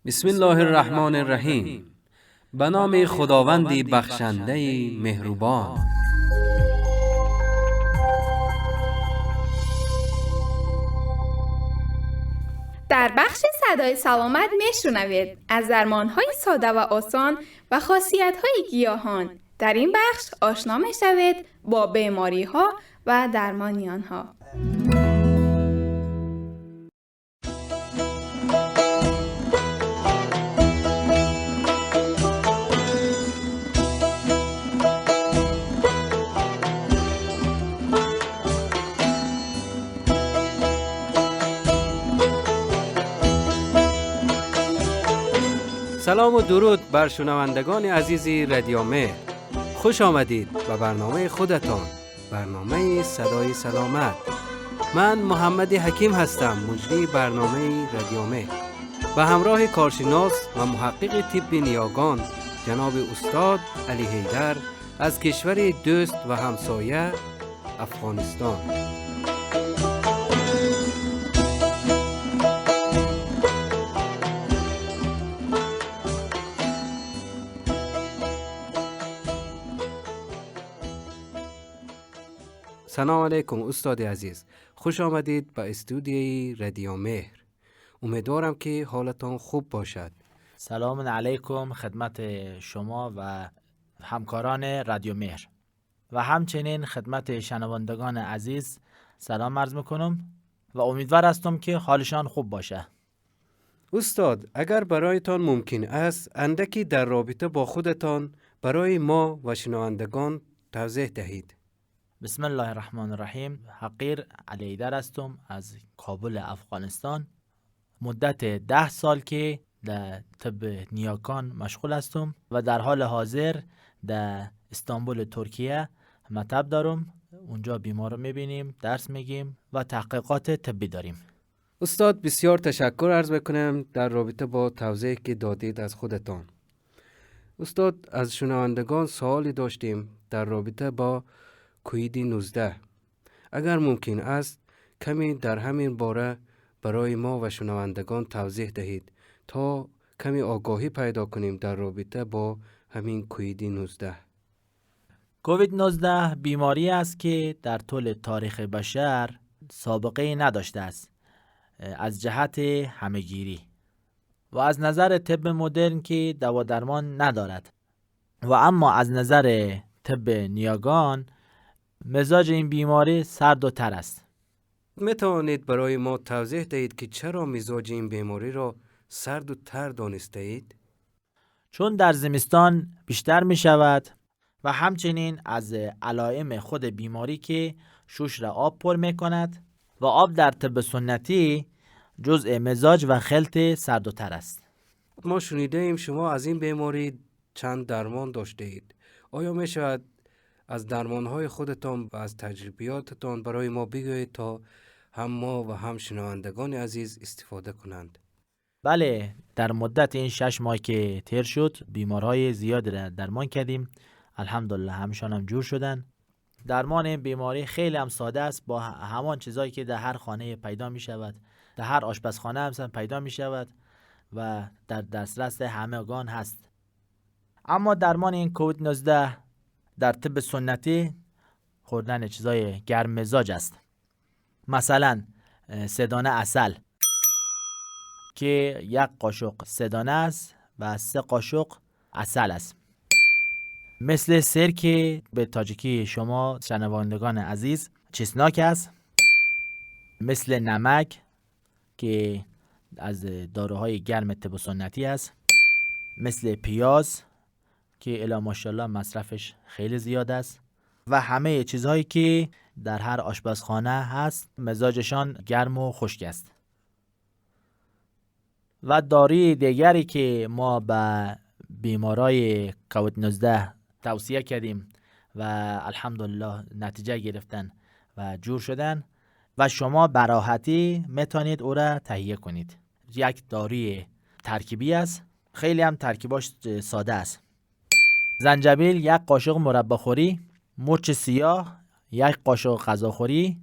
بسم الله الرحمن الرحیم. به نام خداوندی بخشنده مهربان. در بخش صدای سلامت میشنوید از درمان‌های ساده و آسان و خاصیت‌های گیاهان. در این بخش آشنا می‌شوید با بیماری‌ها و درمان آنها. سلام و درود بر شنوندگان عزیز رادیو مهر. خوش آمدید به برنامه خودتان، برنامه صدای سلامت. من محمد حکیم هستم، مجری برنامه رادیو مهر. به همراه کارشناس و محقق طب نیاگان جناب استاد علی حیدر از کشور دوست و همسایه افغانستان. سلام علیکم استاد عزیز، خوش آمدید به استودیوی رادیو مهر. امیدوارم که حالتان خوب باشد. سلام علیکم خدمت شما و همکاران رادیو مهر و همچنین خدمت شنوندگان عزیز سلام عرض میکنم و امیدوار هستم که حالشان خوب باشه. استاد، اگر برایتان ممکن است اندکی در رابطه با خودتان برای ما و شنوندگان توضیح دهید. بسم الله الرحمن الرحیم. حقیر علی حیدر هستم از کابل افغانستان. مدت 10 سال که در طب نیاکان مشغول هستم و در حال حاضر در استانبول ترکیه مطب دارم. اونجا بیمار رو میبینیم، درس میگیم و تحقیقات طبی داریم. استاد بسیار تشکر عرض میکنم در رابطه با توضیحی که دادید از خودتان. استاد، از شنوندگان سوالی داشتیم در رابطه با کووید 19. اگر ممکن است کمی در همین باره برای ما و شنوندگان توضیح دهید تا کمی آگاهی پیدا کنیم در رابطه با همین کووید 19. کووید 19 بیماری است که در طول تاریخ بشر سابقه نداشته است از جهت همه‌گیری و از نظر طب مدرن که دوا درمان ندارد و اما از نظر طب نیاگان مزاج این بیماری سرد و تر است. می توانید برای ما توضیح دهید که چرا مزاج این بیماری را سرد و تر دانسته اید؟ چون در زمستان بیشتر می شود و همچنین از علائم خود بیماری که شش را آب پر می کند و آب در طب سنتی جزء مزاج و خلط سرد و تر است. ما شنیده ایم شما از این بیماری چند درمان داشته اید. آیا می شود از درمانهای خودتان و از تجربیاتتان برای ما بگویید تا هم ما و هم شنوندگان عزیز استفاده کنند؟ بله، در مدت این 6 ماه که تیر شد بیمارهای زیادی را درمان کردیم. الحمدلله همشان هم جور شدن. درمان این بیماری خیلی هم ساده است، با همان چیزایی که در هر خانه پیدا می شود، در هر آشپزخانه هم پیدا می شود و در دسترس همگان هست. اما درمان این کووید 19 در طب سنتی خوردن چیزای گرم مزاج است. مثلا 3 دانه عسل که 1 قاشق 3 دانه است و 3 قاشق عسل است. مثل سرکه به تاجیکی شما شنوندگان عزیز چسناک است. مثل نمک که از داروهای گرم طب سنتی است. مثل پیاز که الا ماشاءالله مصرفش خیلی زیاد است و همه چیزهایی که در هر آشپزخانه هست مزاجشان گرم و خشک است. و داروی دیگری که ما به بیمارای کووید 19 توصیه کردیم و الحمدلله نتیجه گرفتن و جور شدن و شما به راحتی میتونید او را تهیه کنید. یک داروی ترکیبی است، خیلی هم ترکیباش ساده است. زنجبیل 1 قاشق مرباخوری، مرچ سیاه 1 قاشق غذاخوری،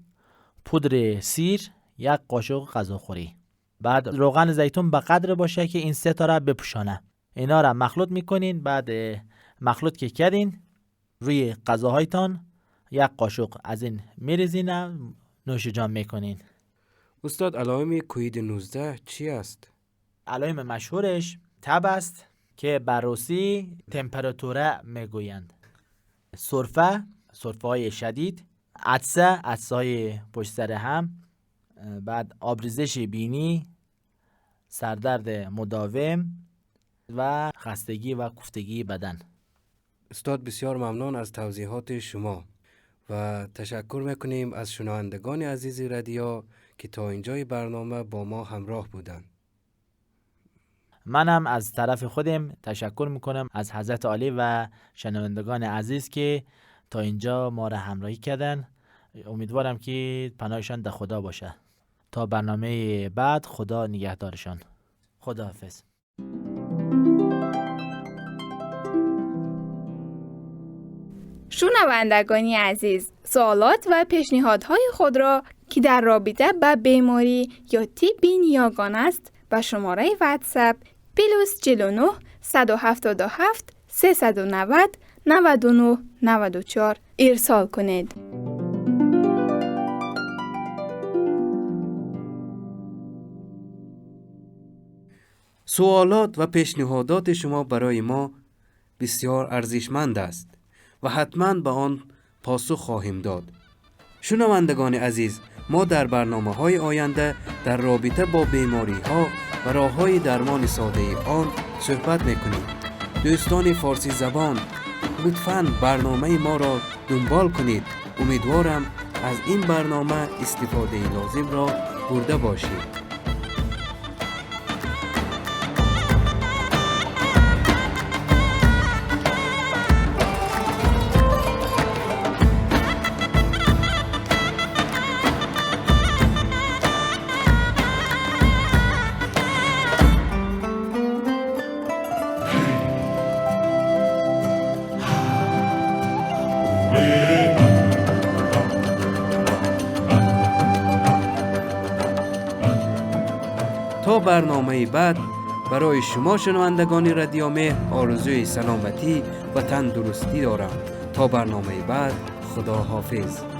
پودر سیر 1 قاشق غذاخوری. بعد روغن زیتون به قدر باشه که این 3 تا را بپوشانه. اینا را مخلوط میکنین. بعد مخلوط که کردین روی غذاهایتان 1 قاشق از این میریزین، نوش جان میکنین. استاد علائم کووید 19 چی است؟ علائم مشهورش تب است که بر روسی تمپراتوره میگویند، سرفه های شدید، عطسه های پشت سر هم، بعد آبریزش بینی، سردرد مداوم و خستگی و کوفتگی بدن. استاد بسیار ممنون از توضیحات شما و تشکر میکنیم از شنوندگان عزیز رادیو که تا اینجای برنامه با ما همراه بودند. منم از طرف خودم تشکر میکنم از حضرت عالی و شنوندگان عزیز که تا اینجا ما را همراهی کردن. امیدوارم که پناهشان در خدا باشه. تا برنامه بعد خدا نگهدارشان. خداحافظ. شنوندگان عزیز، سوالات و پیشنهادهای خود را که در رابطه با بیماری یا تب یاگان است به شماره واتساپ +49 177 390 99 94 ارسال کنید. سوالات و پیشنهادات شما برای ما بسیار ارزشمند است و حتما به آن پاسخ خواهیم داد. شنوندگان عزیز، ما در برنامه‌های آینده در رابطه با بیماری‌ها و راه‌های درمان ساده آن صحبت می‌کنیم. دوستان فارسی زبان، لطفاً برنامه ما را دنبال کنید. امیدوارم از این برنامه استفاده لازم را برده باشید. تا برنامه بعد برای شما شنوندگان رادیو مهر آرزوی سلامتی و تندرستی دارم. تا برنامه بعد، خدا حافظ.